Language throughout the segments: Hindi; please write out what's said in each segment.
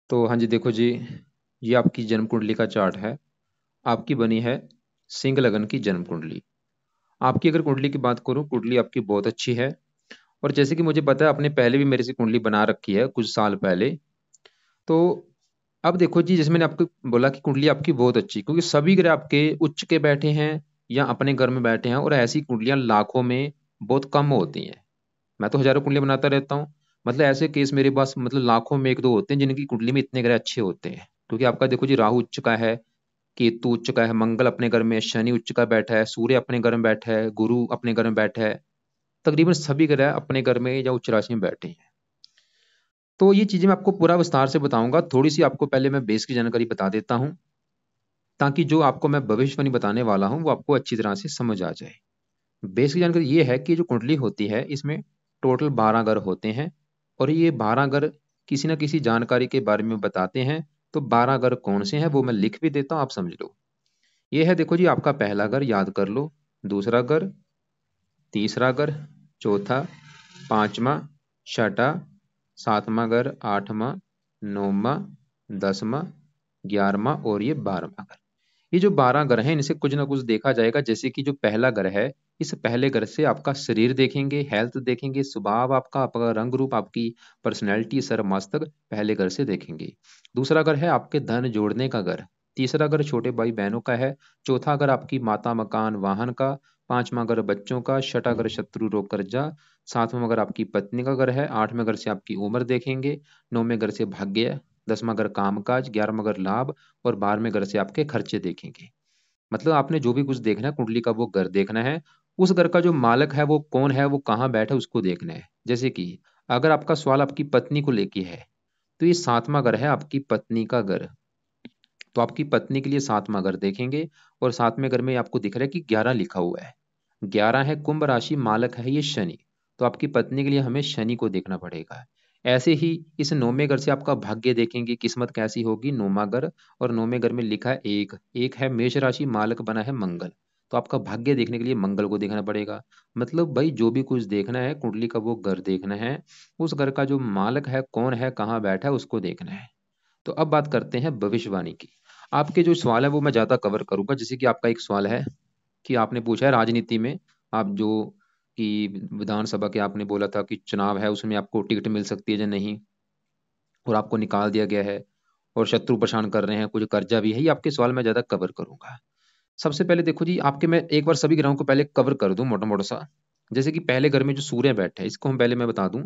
तो हाँ जी, देखो जी, ये आपकी जन्म कुंडली का चार्ट है। आपकी बनी है सिंह लगन की जन्म कुंडली। आपकी अगर कुंडली की बात करूं, कुंडली आपकी बहुत अच्छी है। और जैसे कि मुझे पता है, आपने पहले भी मेरे से कुंडली बना रखी है कुछ साल पहले। तो अब देखो जी, जैसे मैंने आपको बोला कि कुंडली आपकी बहुत अच्छी, क्योंकि सभी ग्रह आपके उच्च के बैठे हैं या अपने घर में बैठे हैं, और ऐसी कुंडलियां लाखों में बहुत कम होती हैं। मैं तो हजारों कुंडली बनाता रहता हूँ। मतलब ऐसे केस मेरे पास मतलब लाखों में एक दो होते हैं जिनकी कुंडली में इतने ग्रह अच्छे होते हैं। क्योंकि आपका देखो जी, राहु उच्च का है, केतु उच्च का है, मंगल अपने घर में है, शनि उच्च का बैठा है, सूर्य अपने घर में बैठा है, गुरु अपने घर में बैठा है। तकरीबन सभी ग्रह अपने घर में या उच्च राशि में बैठे हैं। तो ये चीजें मैं आपको पूरा विस्तार से बताऊंगा। थोड़ी सी आपको पहले मैं बेस की जानकारी बता देता हूँ, ताकि जो आपको मैं भविष्यवाणी बताने वाला हूँ वो आपको अच्छी तरह से समझ आ जाए। बेस की जानकारी ये है कि जो कुंडली होती है, इसमें टोटल 12 ग्रह होते हैं। और ये 12 ग्रह किसी न किसी जानकारी के बारे में बताते हैं। तो 12 ग्रह कौन से हैं वो मैं लिख भी देता हूँ, आप समझ लो। ये है, देखो जी, आपका पहला घर याद कर लो, दूसरा घर, तीसरा घर, चौथा, पांचवा, छठा, सातवां घर, आठवां, नौवां, 10वां, 11वां और ये 12वां घर। ये जो 12 ग्रह हैं, इनसे कुछ ना कुछ देखा जाएगा। जैसे कि जो पहला ग्रह है, इस पहले ग्रह से आपका शरीर देखेंगे, हेल्थ देखेंगे, स्वभाव आपका, आपका रंग रूप, आपकी पर्सनैलिटी, सर मस्तक पहले घर से देखेंगे। दूसरा घर है आपके धन जोड़ने का घर। तीसरा घर छोटे भाई बहनों का है। चौथा घर आपकी माता, मकान, वाहन का। पांचवा घर बच्चों का। छठा घर शत्रु, रोग, कर्जा। सातवां घर आपकी पत्नी का घर है। आठवें घर से आपकी उम्र देखेंगे। नौवें घर से भाग्य। 10वां घर कामकाज। 11वां घर लाभ। और 12वें घर से आपके खर्चे देखेंगे। मतलब आपने जो भी कुछ देखना है कुंडली का, वो घर देखना है। उस घर का जो मालक है वो कौन है, वो कहाँ बैठा है, उसको देखना है। जैसे कि अगर आपका सवाल आपकी पत्नी को लेके है, तो ये 7वां घर है आपकी पत्नी का घर। तो आपकी पत्नी के लिए 7वां घर देखेंगे। और 7वें घर में आपको दिख रहा है कि 11 लिखा हुआ है। 11 है कुंभ राशि, मालक है ये शनि। तो आपकी पत्नी के लिए हमें शनि को देखना पड़ेगा। ऐसे ही इस 9वें घर से आपका भाग्य देखेंगे, किस्मत कैसी होगी, 9वां घर। और 9वें घर में लिखा है एक, एक है मेष राशि, मालक बना है मंगल। तो आपका भाग्य देखने के लिए मंगल को देखना पड़ेगा। मतलब भाई, जो भी कुछ देखना है कुंडली का, वो घर देखना है। उस घर का जो मालक है कौन है, कहाँ बैठा है, उसको देखना है। तो अब बात करते हैं भविष्यवाणी की। आपके जो सवाल है वो मैं ज्यादा कवर करूंगा। जैसे कि आपका एक सवाल है कि आपने पूछा है राजनीति में, आप जो कि विधानसभा के आपने बोला था कि चुनाव है, उसमें आपको टिकट मिल सकती है या नहीं, और आपको निकाल दिया गया है, और शत्रु परेशान कर रहे हैं, कुछ कर्जा भी है। ये आपके सवाल मैं ज्यादा कवर करूंगा। सबसे पहले देखो जी, आपके मैं एक बार सभी ग्रहों को पहले कवर कर दूं मोटा मोटा सा। जैसे कि पहले घर में जो सूर्य बैठा है, इसको हम पहले मैं बता दूं।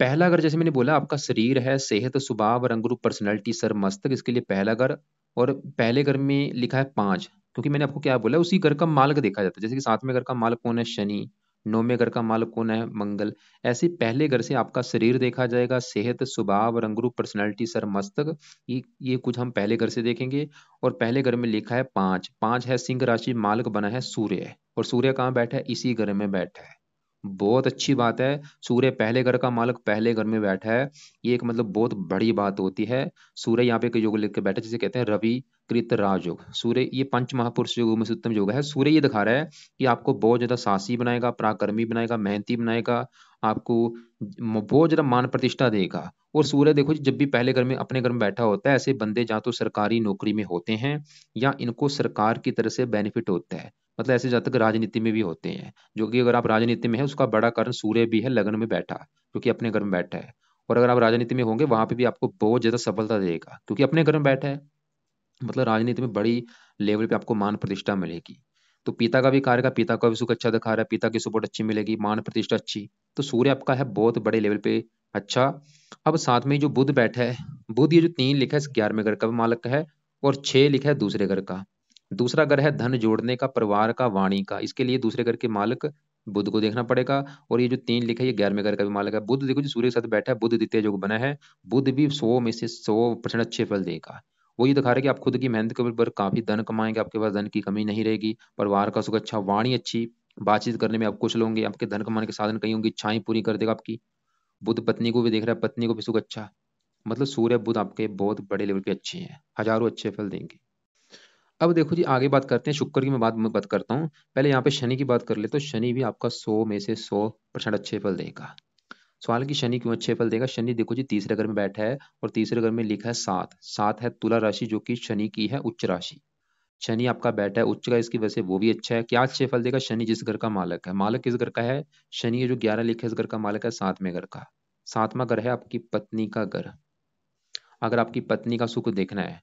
पहला घर, जैसे मैंने बोला, आपका शरीर है, सेहत, स्वभाव, रंग रूप, पर्सनैलिटी, सर मस्तक, इसके लिए पहला घर। और पहले घर में लिखा है 5, क्योंकि मैंने आपको क्या बोला, उसी घर का मालक देखा जाता है। जैसे कि 7वें घर का मालक कौन है, शनि। 9वें घर का मालक कौन है, मंगल। ऐसे पहले घर से आपका शरीर देखा जाएगा, सेहत, स्वभाव, रंग रूप, पर्सनैलिटी, सर मस्तक। ये कुछ हम पहले घर से देखेंगे। और पहले घर में लिखा है 5, 5 है सिंह राशि, मालक बना है सूर्य। और सूर्य कहाँ बैठा है, इसी घर में बैठा है। बहुत अच्छी बात है। सूर्य पहले घर का मालक पहले घर में बैठा है। ये एक मतलब बहुत बड़ी बात होती है। सूर्य यहाँ पे एक योग लेकर बैठा है, जिसे कहते हैं रवि कृत राजयोग। सूर्य ये पंच महापुरुष योग में से उत्तम योग है। सूर्य ये दिखा रहा है कि आपको बहुत ज्यादा साहसी बनाएगा, पराक्रमी बनाएगा, मेहनती बनाएगा। आपको बहुत ज्यादा मान प्रतिष्ठा देगा। और सूर्य देखो जी, जब भी पहले घर में अपने घर में बैठा होता है, ऐसे बंदे जहाँ तो सरकारी नौकरी में होते हैं, या इनको सरकार की तरफ से बेनिफिट होता है। मतलब ऐसे जातक राजनीति में भी होते हैं। जो कि अगर आप राजनीति में है, उसका बड़ा कारण सूर्य भी है लग्न में बैठा, क्योंकि अपने घर में बैठा है। और अगर आप राजनीति में होंगे, वहां पे भी आपको बहुत ज्यादा सफलता देगा, क्योंकि अपने घर में बैठा है। मतलब राजनीति में बड़ी लेवल पे आपको मान प्रतिष्ठा मिलेगी। तो पिता का भी कार्य का, पिता का भी सुख अच्छा दिखा रहा है, पिता की सपोर्ट अच्छी मिलेगी, मान प्रतिष्ठा अच्छी। तो सूर्य आपका है बहुत बड़े लेवल पे। अच्छा, अब साथ में जो बुध बैठा है, बुध ये जो 3 लिखा है, 11वें घर का भी मालक है। और 6 लिखा है दूसरे घर का। दूसरा घर है धन जोड़ने का, परिवार का, वाणी का। इसके लिए दूसरे घर के मालक बुध को देखना पड़ेगा। और ये जो 3 लिखा है, ये 11वें घर का भी मालक है। बुध देखो जी, सूर्य के साथ बैठा है, बुध द्वितीय योग बना है। बुध भी 100 में से 100% अच्छे फल देगा। वो ये दिखा रहा है कि आप खुद की मेहनत के ऊपर काफी धन कमाएंगे, आपके पास धन की कमी नहीं रहेगी। परिवार का सुख अच्छा, वाणी अच्छी, बातचीत करने में आप कुशल होंगे, आपके धन कमाने के साधन कहीं होंगे, इच्छाएं पूरी कर देगा आपकी। बुध पत्नी को भी देख रहा है, पत्नी को भी सुख अच्छा। मतलब सूर्य बुध आपके बहुत बड़े लेवल पे अच्छे हैं, हजारों अच्छे फल देंगे। अब देखो जी, आगे बात करते हैं शुक्र की। मैं बात करता हूँ। पहले यहाँ पे शनि की बात कर ले, तो शनि भी आपका 100 में से 100% अच्छे फल देगा। सवाल की शनि क्यों अच्छे फल देगा। शनि देखो जी तीसरे घर में बैठा है और तीसरे घर में लिखा है 7। 7 है तुला राशि जो कि शनि की है उच्च राशि। शनि आपका बैठा है उच्च का, इसकी वजह से वो भी अच्छा है। क्या अच्छे फल देगा। शनि जिस घर का मालक है, मालक किस घर का है। शनि ये जो 11 लिखे इस घर का मालक है 7वें घर का। 7वां घर है आपकी पत्नी का घर। अगर आपकी पत्नी का सुख देखना है,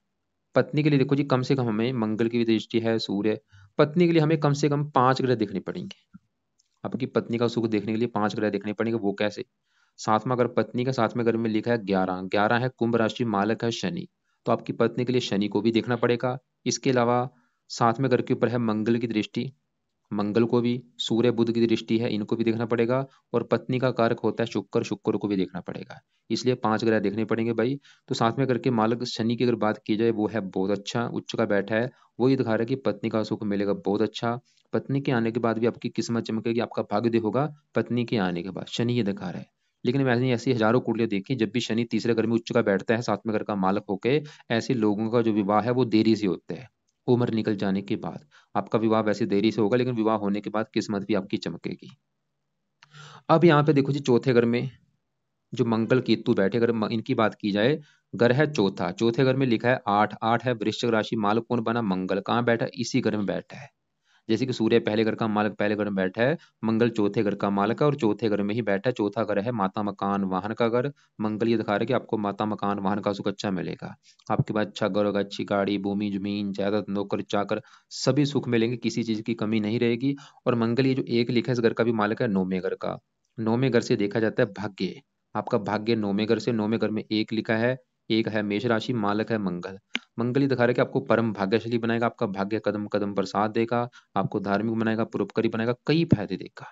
पत्नी के लिए देखो जी कम से कम हमें मंगल की भी दृष्टि है, सूर्य। पत्नी के लिए हमें कम से कम 5 ग्रह देखने पड़ेंगे। आपकी पत्नी का सुख देखने के लिए 5 ग्रह देखने पड़ेंगे। वो कैसे। सातवां घर पत्नी का, 7वें घर में लिखा है 11। 11 है कुंभ राशि, मालक है शनि। तो आपकी पत्नी के लिए शनि को भी देखना पड़ेगा। इसके अलावा 7वें घर के ऊपर है मंगल की दृष्टि। मंगल को भी, सूर्य बुध की दृष्टि है, इनको भी देखना पड़ेगा। और पत्नी का कारक होता है शुक्र, शुक्र को भी देखना पड़ेगा। इसलिए 5 ग्रह देखने पड़ेंगे भाई। तो 7वें घर के मालक शनि की अगर बात की जाए, वो है बहुत अच्छा, उच्च का बैठा है। वो ये दिखा रहा है कि पत्नी का सुख मिलेगा बहुत अच्छा। पत्नी के आने के बाद भी आपकी किस्मत चमकेगी, आपका भाग्य होगा पत्नी के आने के बाद, शनि ये दिखा रहा है। लेकिन मैंने ऐसी हजारों कुंडलियां देखी, जब भी शनि तीसरे घर में उच्च का बैठता है 7वें घर का मालक होके, ऐसे लोगों का जो विवाह है वो देरी से होता है, उम्र निकल जाने के बाद। आपका विवाह वैसे देरी से होगा, लेकिन विवाह होने के बाद किस्मत भी आपकी चमकेगी। अब यहाँ पे देखो जी चौथे घर में जो मंगल केतु बैठे, अगर इनकी बात की जाए, घर है चौथा, चौथे घर में लिखा है 8। 8 है वृश्चिक राशि, मालक कौन बना मंगल। कहाँ बैठा, इसी घर में बैठा है। जैसे कि सूर्य पहले घर का मालक पहले घर में बैठा है, मंगल चौथे घर का मालक है और चौथे घर में ही बैठा है। चौथा घर है माता मकान वाहन का घर। मंगल ये दिखा रहा है कि आपको माता मकान वाहन का सुख अच्छा मिलेगा। आपके पास अच्छा घर होगा, अच्छी गाड़ी, भूमि जमीन जायदाद, नौकर चाकर, सभी सुख मिलेंगे, किसी चीज की कमी नहीं रहेगी। और मंगल ये जो एक लिखा है इस घर का भी मालक है 9वें घर का। 9वें घर से देखा जाता है भाग्य। आपका भाग्य 9वें घर से, 9वें घर में एक लिखा है, एक है मेष राशि, मालक है मंगल। मंगल ये दिखा रहा है कि आपको परम भाग्यशाली बनाएगा, आपका भाग्य कदम कदम पर साथ देगा, आपको धार्मिक बनाएगा, परोपकारी बनाएगा, कई फायदे देगा।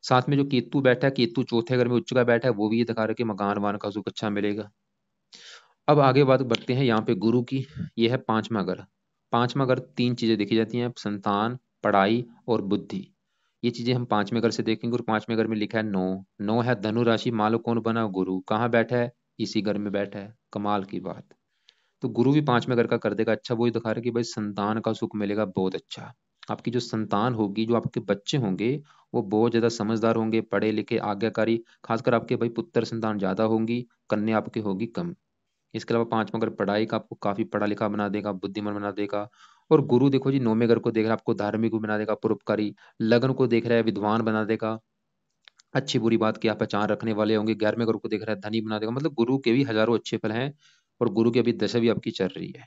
साथ में जो केतु बैठा है, केतु चौथे घर में उच्च का बैठा है, वो भी ये दिखा रहा है कि मकान वाहन का सुख अच्छा मिलेगा। अब आगे बात बढ़ते हैं यहाँ पे गुरु की। ये है 5वां घर। 5वां घर 3 चीजें देखी जाती हैं, संतान, पढ़ाई और बुद्धि। ये चीजें हम 5वें घर से देखेंगे। और 5वें घर में लिखा है 9। 9 है धनु राशि, मालो कौन बना गुरु। कहाँ बैठा है, इसी घर में बैठा है। कमाल की बात। तो गुरु भी 5वें घर का कर देगा अच्छा। वही दिखा रहा है कि भाई संतान का सुख मिलेगा बहुत अच्छा। आपकी जो संतान होगी, जो आपके बच्चे होंगे, वो बहुत ज्यादा समझदार होंगे, पढ़े लिखे, आज्ञाकारी। खासकर आपके भाई पुत्र संतान ज्यादा होंगी, कन्या आपकी होगी कम। इसके अलावा 5वां घर पढ़ाई का आपको काफी पढ़ा लिखा बना देगा, बुद्धिमान बना देगा। और गुरु देखो जी 9वें घर को देख रहा है, आपको धार्मिक भी बना देगा, परोपकारी। लगन को देख रहा है, विद्वान बना देगा, अच्छी बुरी बात की आप पहचान रखने वाले होंगे। 11वें घर को देख रहा है, धनी बना देगा। मतलब गुरु के भी हजारों अच्छे फल हैं। और गुरु की अभी दशा भी आपकी चल रही है।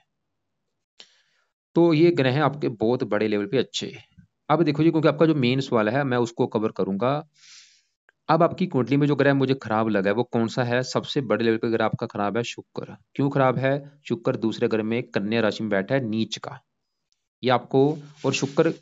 तो ये ग्रह आपके बहुत बड़े लेवल पे अच्छे हैं। अब देखो जी, क्योंकि आपका जो मेन सवाल है मैं उसको कवर करूंगा। अब आपकी कुंडली में जो ग्रह मुझे खराब लगा है वो कौन सा है। सबसे बड़े लेवल पे ग्रह आपका खराब है शुक्र। क्यों खराब है। शुक्र दूसरे घर में कन्या राशि में बैठा है नीच का। ये आपको, और शुक्र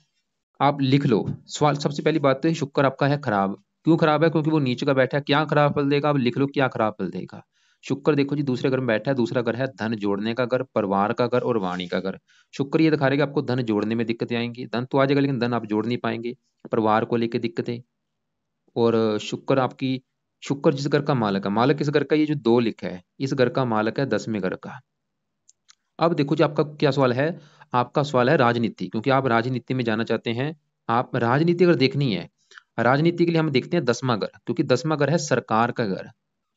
आप लिख लो। सवाल सबसे पहली बात तो शुक्र आपका है खराब। क्यों खराब है, क्योंकि वो नीच का बैठा है। क्या खराब फल देगा, आप लिख लो क्या खराब फल देगा। शुक्र देखो जी दूसरे घर में बैठा है, दूसरा घर है धन जोड़ने का घर, परिवार का घर और वाणी का घर। शुक्र ये दिखा रहा है कि आपको धन जोड़ने में दिक्कतें आएंगी। धन तो आ जाएगा लेकिन धन आप जोड़ नहीं पाएंगे। परिवार को लेकर दिक्कतें। और शुक्र आपकी, शुक्र जिस घर का मालक है, मालक इस घर का, ये जो 2 लिखा है इस घर का मालक है 10वें घर का। अब देखो जी आपका क्या सवाल है। आपका सवाल है राजनीति, क्योंकि आप राजनीति में जाना चाहते हैं। आप राजनीति अगर देखनी है, राजनीति के लिए हम देखते हैं 10वां घर, क्योंकि 10वां घर है सरकार का घर।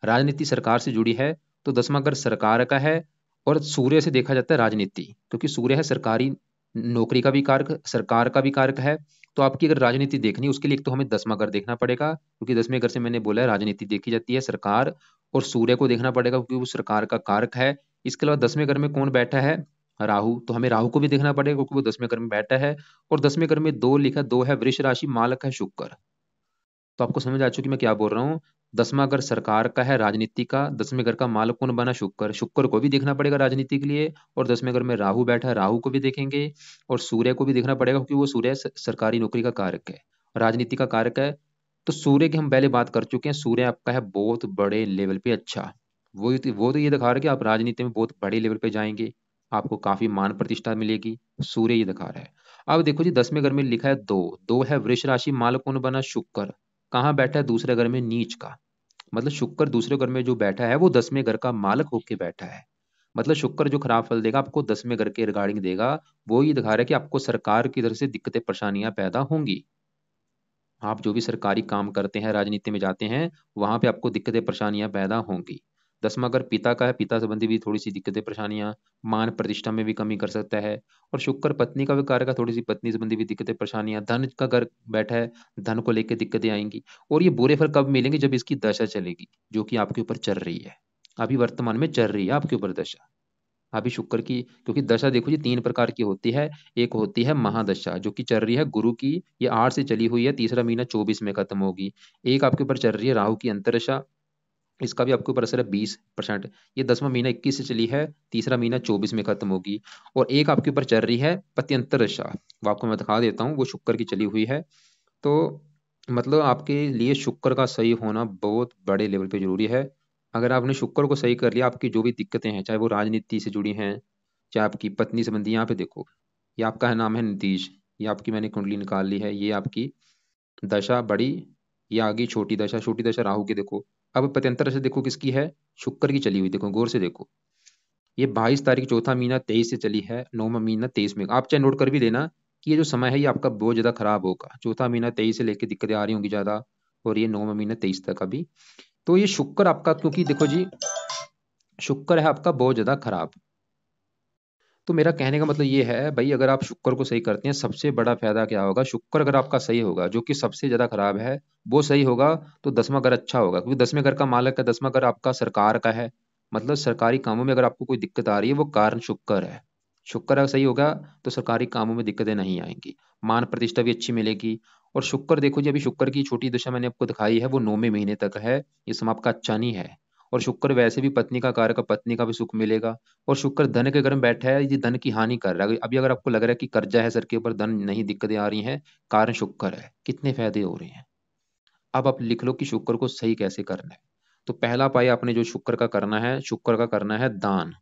राजनीति सरकार से जुड़ी है, तो 10वां घर सरकार का है। और सूर्य से देखा जाता है राजनीति, क्योंकि सूर्य है सरकारी नौकरी का भी कारक, सरकार का भी कारक है। तो आपकी अगर राजनीति देखनी है उसके लिए एक तो हमें 10वां घर देखना पड़ेगा, क्योंकि 10वें घर से मैंने बोला है राजनीति देखी जाती है, सरकार। और सूर्य को देखना पड़ेगा क्योंकि वो सरकार का कारक है। इसके अलावा 10वें घर में कौन बैठा है, राहु। तो हमें राहु को भी देखना पड़ेगा क्योंकि वो 10वें घर में बैठा है। और 10वें घर में 2 लिखा, 2 है वृष राशि, मालक है शुक्र। तो आपको समझ आ चुकी मैं क्या बोल रहा हूँ। 10वां घर सरकार का है, राजनीति का। 10वें घर का मालक कौन बना शुक्र, शुक्र को भी देखना पड़ेगा राजनीति के लिए। और 10वें घर में राहु बैठा है, राहु को भी देखेंगे। और सूर्य को भी देखना पड़ेगा क्योंकि वो सूर्य सरकारी नौकरी का कारक है, राजनीति का कारक है। तो सूर्य की हम पहले बात कर चुके हैं, सूर्य आपका है बहुत बड़े लेवल पे अच्छा। वो तो ये दिखा रहा है कि आप राजनीति में बहुत बड़े लेवल पे जाएंगे, आपको काफी मान प्रतिष्ठा मिलेगी। सूर्य ये दिखा रहा है। अब देखो जी 10वें घर में लिखा है 2। 2 है वृष राशि, मालक कौन बना शुक्र। कहाँ बैठा है, दूसरे घर में नीच का। मतलब शुक्र दूसरे घर में जो बैठा है वो 10वें घर का मालक होके बैठा है। मतलब शुक्र जो खराब फल देगा आपको 10वें घर के रिगार्डिंग देगा। वो ये दिखा रहा है कि आपको सरकार की तरफ से दिक्कतें परेशानियां पैदा होंगी। आप जो भी सरकारी काम करते हैं, राजनीति में जाते हैं, वहां पे आपको दिक्कतें परेशानियां पैदा होंगी। 10वां घर पिता का है, पिता संबंधी भी थोड़ी सी दिक्कतें परेशानियां, मान प्रतिष्ठा में भी कमी कर सकता है। और शुक्र पत्नी का भी कारक है, थोड़ी सी पत्नी संबंधी भी दिक्कतें परेशानियां, धन का घर बैठा है, धन को लेकर दिक्कतें आएंगी। और ये बुरे फल कब मिलेंगे, जब इसकी दशा चलेगी, जो कि आपके ऊपर चल रही है, अभी वर्तमान में चल रही है आपके ऊपर दशा। अभी शुक्र की, क्योंकि दशा देखो जी 3 प्रकार की होती है। एक होती है महादशा, जो कि चल रही है गुरु की, ये 8 से चली हुई है, तीसरा महीना 24 में खत्म होगी। एक आपके ऊपर चल रही है राहु की अंतरदशा, इसका भी आपके ऊपर असर है 20%। ये 10वां महीना 21 से चली है, तीसरा महीना 24 में खत्म होगी। और एक आपके ऊपर चल रही है पत्यंतर दशा, वो आपको मैं दिखा देता हूँ, वो शुक्र की चली हुई है। तो मतलब आपके लिए शुक्र का सही होना बहुत बड़े लेवल पे जरूरी है। अगर आपने शुक्र को सही कर लिया, आपकी जो भी दिक्कतें हैं, चाहे वो राजनीति से जुड़ी हैं, चाहे आपकी पत्नी संबंधी, यहाँ पे देखो, ये आपका है नाम है नीतीश, ये आपकी मैंने कुंडली निकाल ली है, ये आपकी दशा बड़ी, ये आ गई छोटी दशा, छोटी दशा राहु की देखो। अब पत्यंतर से देखो किसकी है, शुक्र की चली हुई, देखो गौर से देखो। ये 22 तारीख, चौथा महीना 23 से चली है, 9वां महीना 23 में। आप चाहे नोट कर भी लेना कि ये जो समय है ये आपका बहुत ज्यादा खराब होगा, चौथा महीना 23 से लेके दिक्कतें आ रही होंगी ज्यादा, और ये 9वां महीना 23 तक अभी। तो ये शुक्र आपका, क्योंकि देखो जी शुक्र है आपका बहुत ज्यादा खराब। तो मेरा कहने का मतलब ये है भाई, अगर आप शुक्र को सही करते हैं, सबसे बड़ा फायदा क्या होगा, शुक्र अगर आपका सही होगा, जो कि सबसे ज्यादा खराब है, वो सही होगा, तो 10वां घर अच्छा होगा, क्योंकि 10वें घर का मालक है, 10वां घर आपका सरकार का है। मतलब सरकारी कामों में अगर आपको कोई दिक्कत आ रही है, वो कारण शुक्र है। शुक्र अगर सही होगा, तो सरकारी कामों में दिक्कतें नहीं आएंगी, मान प्रतिष्ठा भी अच्छी मिलेगी। और शुक्र देखो जी, अभी शुक्र की छोटी दशा मैंने आपको दिखाई है, वो 9वें महीने तक है, ये समय आपका अच्छा नहीं है। और शुक्र वैसे भी पत्नी का कारक है, पत्नी का भी सुख मिलेगा। और शुक्र धन के घर में बैठा है, ये धन की हानि कर रहा है। अभी अगर आपको लग रहा है कि कर्जा है सर के ऊपर, धन नहीं, दिक्कतें आ रही हैं, कारण शुक्र है, कितने फायदे हो रहे हैं। अब आप लिख लो कि शुक्र को सही कैसे करना है। तो पहला पाई आपने जो शुक्र का करना है, शुक्र का करना है दान।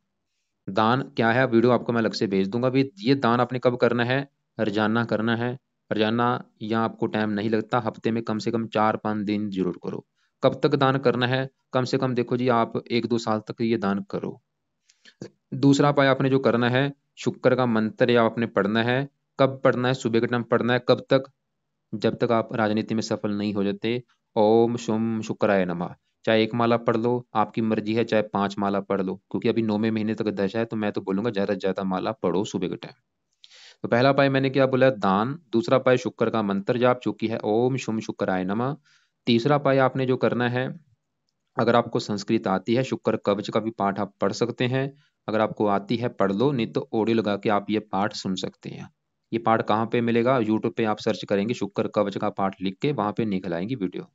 दान क्या है, वीडियो आपको मैं अलग से भेज दूंगा भी। ये दान आपने कब करना है, रोजाना करना है। रोजाना, या आपको टाइम नहीं लगता, हफ्ते में कम से कम 4-5 दिन जरूर करो। कब तक दान करना है, कम से कम देखो जी आप 1-2 साल तक ये दान करो। दूसरा पाया आपने जो करना है, शुक्र का मंत्र या आपने पढ़ना है। कब पढ़ना है, सुबह के टाइम पढ़ना है, कब तक, जब तक आप राजनीति में सफल नहीं हो जाते। ओम शुम शुक्राय नमः। चाहे एक माला पढ़ लो, आपकी मर्जी है, चाहे 5 माला पढ़ लो, क्योंकि अभी 9वें महीने तक दशा है, तो मैं तो बोलूंगा ज्यादा से ज्यादा माला पढ़ो सुबह के टाइम। तो पहला पाय मैंने क्या बोला, दान। दूसरा पाय शुक्र का मंत्र जाप, जो कि है ओम शुम शुक्राय नमः। तीसरा पाय आपने जो करना है, अगर आपको संस्कृत आती है, शुक्र कवच का भी पाठ आप पढ़ सकते हैं। अगर आपको आती है पढ़ लो, नहीं तो ऑडियो लगा के आप ये पाठ सुन सकते हैं। ये पाठ कहाँ पे मिलेगा, यूट्यूब पे आप सर्च करेंगे शुक्र कवच का पाठ लिख के, वहां पे निकल आएंगी वीडियो।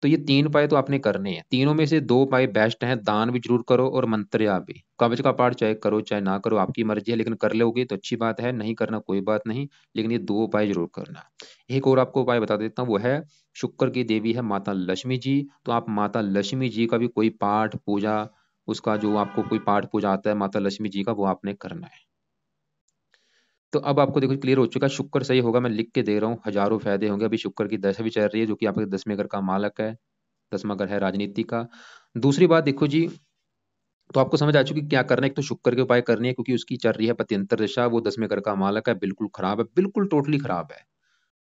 तो ये 3 पाए तो आपने करने हैं, तीनों में से 2 पाए बेस्ट हैं, दान भी जरूर करो और मंत्र जाप भी। कवच का पाठ चाहे करो चाहे ना करो, आपकी मर्जी है, लेकिन कर लोगे तो अच्छी बात है, नहीं करना कोई बात नहीं, लेकिन ये 2 उपाय जरूर करना। एक और आपको उपाय बता देता हूँ, वो है शुक्र की देवी है माता लक्ष्मी जी। तो आप माता लक्ष्मी जी का भी कोई पाठ पूजा, उसका जो आपको कोई पाठ पूजा आता है माता लक्ष्मी जी का, वो आपने करना है। तो अब आपको देखो क्लियर हो चुका है, शुक्र सही होगा, मैं लिख के दे रहा हूँ, हजारों फायदे होंगे। अभी शुक्र की दशा भी चल रही है, जो कि आपके 10वें घर का मालक है, 10वां घर है राजनीति का। दूसरी बात देखो जी, तो आपको समझ आ चुकी क्या करना है। एक तो शुक्र के उपाय करनी है, क्योंकि उसकी चल रही है पत्यंतर दशा, वो 10वें घर का मालक है, बिल्कुल खराब है, बिल्कुल टोटली खराब है।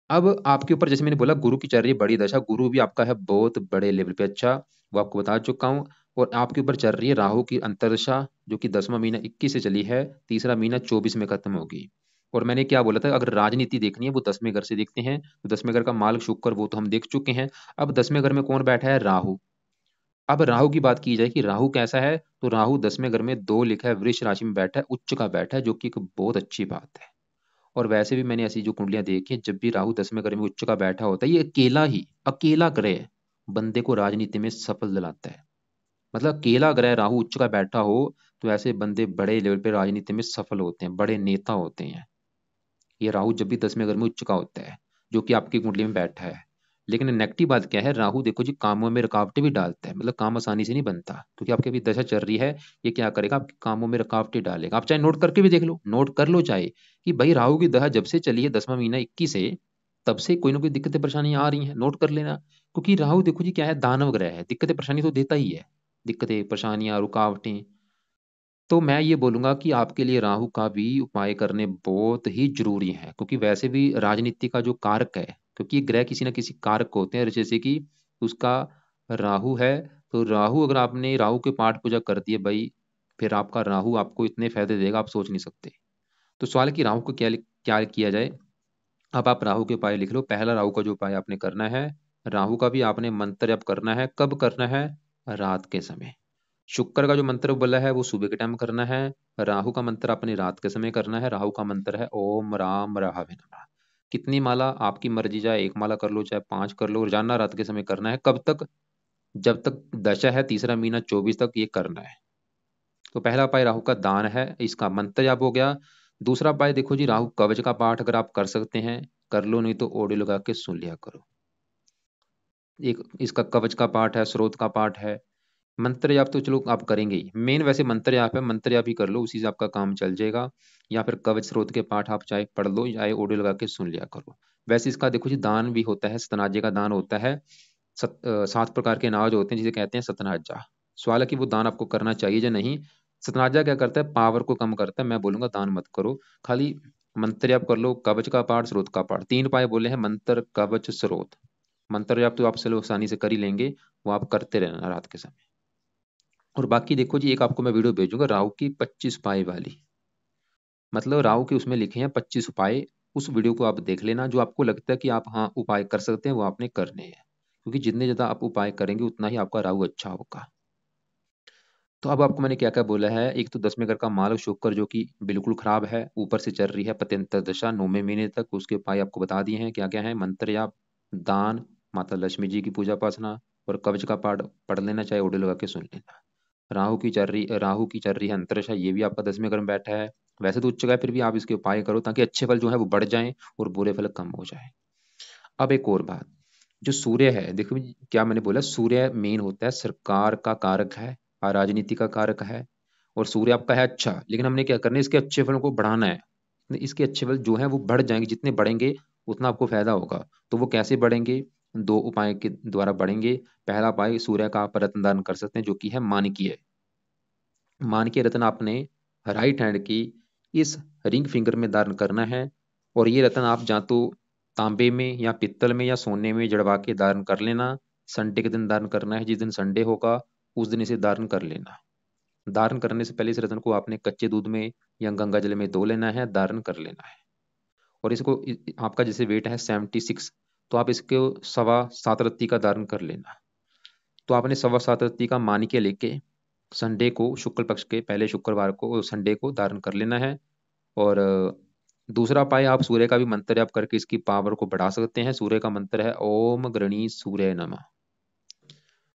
अब आपके ऊपर जैसे मैंने बोला, गुरु की चल रही है बड़ी दशा, गुरु भी आपका है बहुत बड़े लेवल पे अच्छा, वो आपको बता चुका हूँ। और आपके ऊपर चल रही है राहु की अंतरदशा, जो कि 10वां महीना 21 से चली है, तीसरा महीना 24 में खत्म होगी। और मैंने क्या बोला था, अगर राजनीति देखनी है वो 10वें घर से देखते हैं, तो 10वें घर का मालक शुक्र, वो तो हम देख चुके हैं। अब 10वें घर में कौन बैठा है, राहु। अब राहु की बात की जाए कि राहु कैसा है, तो राहु 10वें घर में 2 लिखा है, वृष राशि में बैठा है, उच्च का बैठा है, जो कि एक बहुत अच्छी बात है। और वैसे भी मैंने ऐसी जो कुंडलियां देखी हैं, जब भी राहु 10वें घर में उच्च का बैठा होता है, ये अकेला ही, अकेला ग्रह बंदे को राजनीति में सफल दिलाता है। मतलब अकेला ग्रह राहु उच्च का बैठा हो, तो ऐसे बंदे बड़े लेवल पे राजनीति में सफल होते हैं, बड़े नेता होते हैं। ये राहु जब भी 10वें घर में उच्च का होता है, जो कि आपकी कुंडली में बैठा है। लेकिन नेगेटिव बात क्या है, राहु देखो जी कामों में रुकावटें भी डालता है, मतलब काम आसानी से नहीं बनता, क्योंकि आपकी अभी दशा चल रही है। ये क्या करेगा, आपके कामों में रुकावटें डालेगा। आप चाहे नोट करके भी देख लो, नोट कर लो चाहे, कि भाई राहु की दशा जब से चली है 10वां महीना 21 से, तब से कोई ना कोई दिक्कतें परेशानियां आ रही हैं, नोट कर लेना। क्योंकि राहु देखो जी क्या है, दानव ग्रह है, दिक्कतें परेशानी तो देता ही है, दिक्कतें परेशानियां रुकावटें। तो मैं ये बोलूंगा कि आपके लिए राहु का भी उपाय करने बहुत ही जरूरी है, क्योंकि वैसे भी राजनीति का जो कारक है, क्योंकि ये ग्रह किसी ना किसी कारक होते हैं। जैसे कि उसका राहु है, तो राहु अगर आपने राहु के पाठ पूजा कर दिए भाई, फिर आपका राहु आपको इतने फायदे देगा आप सोच नहीं सकते। तो सवाल है कि राहु को क्या क्या किया जाए। अब आप राहु के उपाय लिख लो। पहला राहु का जो उपाय आपने करना है, राहु का भी आपने मंत्र जप करना है। कब करना है? रात के समय। शुक्र का जो मंत्र बोला है वो सुबह के टाइम करना है। राहु का मंत्र आपने रात के समय करना है। राहु का मंत्र है ओम राम राहवे नमः। कितनी माला आपकी मर्जी, चाहे 1 माला कर लो चाहे 5 कर लो, रोजाना रात के समय करना है। कब तक? जब तक दशा है, तीसरा महीना 24 तक ये करना है। तो पहला उपाय राहु का दान है, इसका मंत्र जाप हो गया। दूसरा उपाय देखो जी, राहु कवच का पाठ अगर आप कर सकते हैं कर लो, नहीं तो ऑडियो लगा के सुन लिया करो। एक इसका कवच का पाठ है, स्रोत का पाठ है। मंत्र जाप तो चलो आप करेंगे ही, मेन वैसे मंत्र जाप है, मंत्र जाप ही कर लो, उसी से आपका काम चल जाएगा। या फिर कवच स्रोत के पाठ आप चाहे पढ़ लो, चाहे ऑडियो लगा के सुन लिया करो। वैसे इसका देखो जी दान भी होता है, सतनाजे का दान होता है। 7 प्रकार के अनाज होते हैं जिसे कहते हैं सतनाजा। सवाल है कि वो दान आपको करना चाहिए या नहीं। सतनाजा क्या करता है? पावर को कम करता है। मैं बोलूंगा दान मत करो, खाली मंत्र जाप कर लो, कवच का पाठ, स्रोत का पाठ। 3 उपाय बोले हैं, मंत्र कवच स्रोत। मंत्र जाप तो आप चलो आसानी से कर ही लेंगे, वो आप करते रहना रात के समय। और बाकी देखो जी, एक आपको मैं वीडियो भेजूंगा राहु की 25 उपाय वाली, मतलब राहु के उसमें लिखे हैं 25 उपाय। उस वीडियो को आप देख लेना, जो आपको लगता है कि आप हाँ उपाय कर सकते हैं वो आपने करने हैं, क्योंकि जितने ज्यादा आप उपाय करेंगे उतना ही आपका राहु अच्छा होगा। तो अब आपको मैंने क्या क्या बोला है। एक तो 10वें घर का मालव शुक्र जो कि बिल्कुल खराब है, ऊपर से चल रही है पत्यंतर दशा 9वें महीने तक। उसके उपाय आपको बता दिए हैं क्या क्या है। मंत्र जाप, दान, माता लक्ष्मी जी की पूजा उपासना, और कवच का पाठ पढ़ लेना, चाहे ऑडियो लगा के सुन लेना। राहु की चल रही है अंतरदशा, ये भी आपका 10वें घर में बैठा है। वैसे तो उच्च है, फिर भी आप इसके उपाय करो ताकि अच्छे फल जो है वो बढ़ जाएं और बुरे फल कम हो जाए। अब एक और बात, जो सूर्य है देखो क्या मैंने बोला, सूर्य मेन होता है सरकार का कारक है और राजनीति का कारक है। और सूर्य आपका है अच्छा, लेकिन हमने क्या करना है, इसके अच्छे फलों को बढ़ाना है। इसके अच्छे फल जो है वो बढ़ जाएंगे, जितने बढ़ेंगे उतना आपको फायदा होगा। तो वो कैसे बढ़ेंगे? 2 उपाय के द्वारा बढ़ेंगे। पहला उपाय, सूर्य का आप रत्न दान कर सकते हैं जो कि है मानकीय। मानकीय रत्न आपने राइट हैंड की इस रिंग फिंगर में धारण करना है। और ये रत्न आप या तो तांबे में या पित्तल में या सोने में जड़वा के धारण कर लेना। संडे के दिन धारण करना है, जिस दिन संडे होगा उस दिन इसे धारण कर लेना। धारण करने से पहले इस रत्न को आपने कच्चे दूध में या गंगा जल में धो लेना है, धारण कर लेना है। और इसको आपका जैसे वेट है 76, तो आप इसके 7.25 रत्ती का धारण कर लेना। तो आपने 7.25 रत्ती का मानिके लेके संडे को, शुक्ल पक्ष के पहले शुक्रवार को, संडे को धारण कर लेना है। और दूसरा उपाय, आप सूर्य का भी मंत्र जाप करके इसकी पावर को बढ़ा सकते हैं। सूर्य का मंत्र है ओम गृणी सूर्य नमः।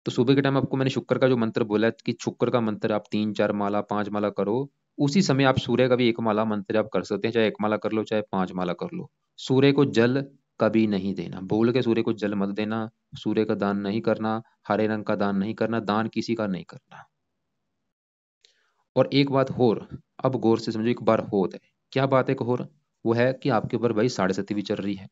तो सुबह के टाइम आपको मैंने शुक्र का जो मंत्र बोला है कि शुक्र का मंत्र आप 3-4 माला 5 माला करो। उसी समय आप सूर्य का भी 1 माला मंत्र जाप कर सकते हैं, चाहे 1 माला कर लो चाहे 5 माला कर लो। सूर्य को जल कभी नहीं देना, भूल के सूर्य को जल मत देना। सूर्य का दान नहीं करना, हरे रंग का दान नहीं करना, दान किसी का नहीं करना। और एक बात और, अब गौर से समझो, एक बार होत है। क्या बात है एक और? वो है कि आपके ऊपर भाई 7.5 भी चल रही है।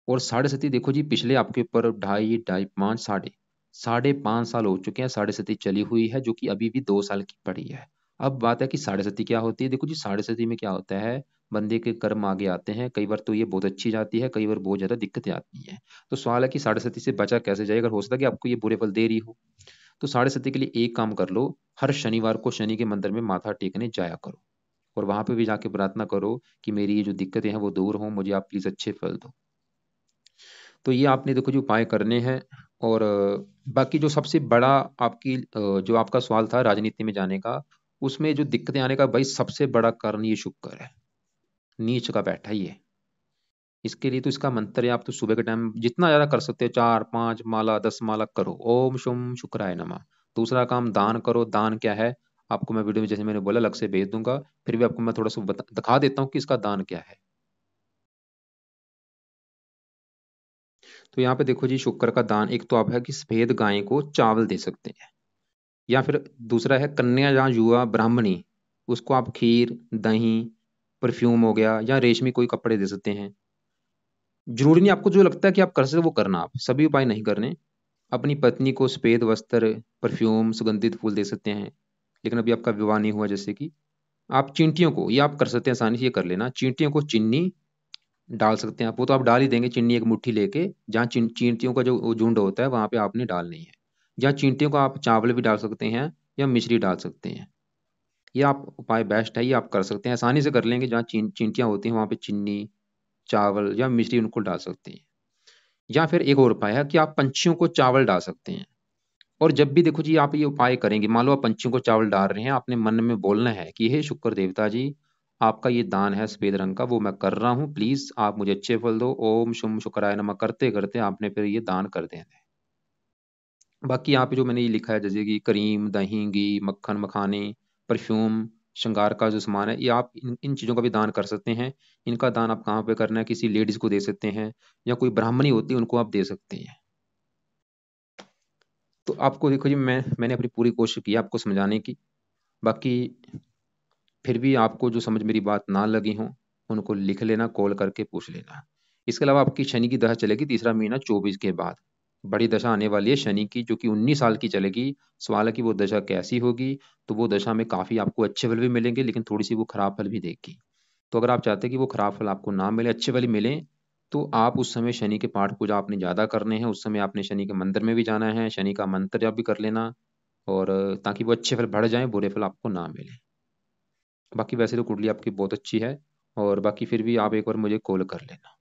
और 7.5 देखो जी, पिछले आपके ऊपर 2.5 साढ़े 5 साल हो चुके हैं 7.5 चली हुई है, जो कि अभी भी 2 साल की पड़ी है। अब बात है कि 7.5 क्या होती है। देखो जी 7.5 में क्या होता है, बंदे के कर्म आगे आते हैं। कई बार तो ये बहुत अच्छी जाती है, कई बार बहुत ज्यादा दिक्कतें आती हैं। तो सवाल है कि 7.5 से बचा कैसे जाए। अगर हो सकता है कि आपको ये बुरे फल दे रही हो, तो 7.5 के लिए एक काम कर लो, हर शनिवार को शनि के मंदिर में माथा टेकने जाया करो। और वहां पे भी जाके प्रार्थना करो कि मेरी ये जो दिक्कतें हैं वो दूर हो, मुझे आप प्लीज अच्छे फल दो। तो ये आपने देखो जो उपाय करने हैं। और बाकी जो सबसे बड़ा आपकी जो आपका सवाल था राजनीति में जाने का, उसमें जो दिक्कतें आने का भाई सबसे बड़ा कारण ये शुक्र है, नीच का बैठा ही है। इसके लिए तो इसका मंत्र है, आप तो सुबह के टाइम जितना ज्यादा कर सकते हो, 4-5 माला 10 माला करो, ओम शुम शुक्राय नमः। दूसरा काम दान करो। दान क्या है आपको मैं वीडियो में जैसे मैंने बोला अलग से भेज दूंगा, फिर भी आपको मैं थोड़ा सा दिखा देता हूँ कि इसका दान क्या है। तो यहाँ पे देखो जी, शुक्र का दान एक तो आप है कि सफेद गाय को चावल दे सकते हैं। या फिर दूसरा है कन्या या युवा ब्राह्मणी, उसको आप खीर, दही, परफ्यूम हो गया या रेशमी कोई कपड़े दे सकते हैं। जरूरी नहीं, आपको जो लगता है कि आप कर सकते हो वो करना, आप सभी उपाय नहीं करने। अपनी पत्नी को सफेद वस्त्र, परफ्यूम, सुगंधित फूल दे सकते हैं। लेकिन अभी आपका विवाह नहीं हुआ, जैसे कि आप चींटियों को, ये आप कर सकते हैं आसानी से, ये कर लेना। चींटियों को चीनी, डाल सकते हैं आप, वो तो आप डाल ही देंगे चीनी एक मुट्ठी लेके। जहाँ चींटियों का जो झुंड होता है वहाँ पे आपने डालनी है। जहाँ चींटियों का आप चावल भी डाल सकते हैं या मिश्री डाल सकते हैं। ये आप उपाय बेस्ट है, ये आप कर सकते हैं, आसानी से कर लेंगे। जहाँ चींटियाँ होती हैं वहाँ पे चीनी, चावल या मिश्री उनको डाल सकते हैं। या फिर एक और उपाय है कि आप पंछियों को चावल डाल सकते हैं। और जब भी देखो जी आप ये उपाय करेंगे, मान लो आप पंछियों को चावल डाल रहे हैं, आपने मन में बोलना है कि हे शुक्र देवता जी, आपका ये दान है सफेद रंग का, वो मैं कर रहा हूँ, प्लीज आप मुझे अच्छे फल दो, ओम शुम शुक्राय नमः करते करते आपने फिर ये दान कर देना है। बाकी यहाँ पे जो मैंने ये लिखा है, जैसे कि करीम, दही, घी, मक्खन, मखाने, परफ्यूम, श्रृंगार का जो सामान है, ये आप इन चीज़ों का भी दान कर सकते हैं। इनका दान आप कहाँ पे करना है, किसी लेडीज को दे सकते हैं, या कोई ब्राह्मणी होती है उनको आप दे सकते हैं। तो आपको देखो जी, मैंने अपनी पूरी कोशिश की आपको समझाने की। बाकी फिर भी आपको जो समझ मेरी बात ना लगी हो, उनको लिख लेना, कॉल करके पूछ लेना। इसके अलावा आपकी शनि की दशा चलेगी तीसरा महीना 24 के बाद। बड़ी दशा आने वाली है शनि की, जो कि 19 साल की चलेगी। सवाल है कि वो दशा कैसी होगी। तो वो दशा में काफ़ी आपको अच्छे फल भी मिलेंगे, लेकिन थोड़ी सी वो खराब फल भी देगी। तो अगर आप चाहते हैं कि वो खराब फल आपको ना मिले, अच्छे फल ही मिलें, तो आप उस समय शनि के पाठ पूजा आपने ज़्यादा करने हैं। उस समय आपने शनि के मंदिर में भी जाना है, शनि का मंत्र जाप भी कर लेना। और ताकि वो अच्छे फल बढ़ जाएं, बुरे फल आपको ना मिले। बाकी वैसे तो कुंडली आपकी बहुत अच्छी है। और बाकी फिर भी आप एक बार मुझे कॉल कर लेना।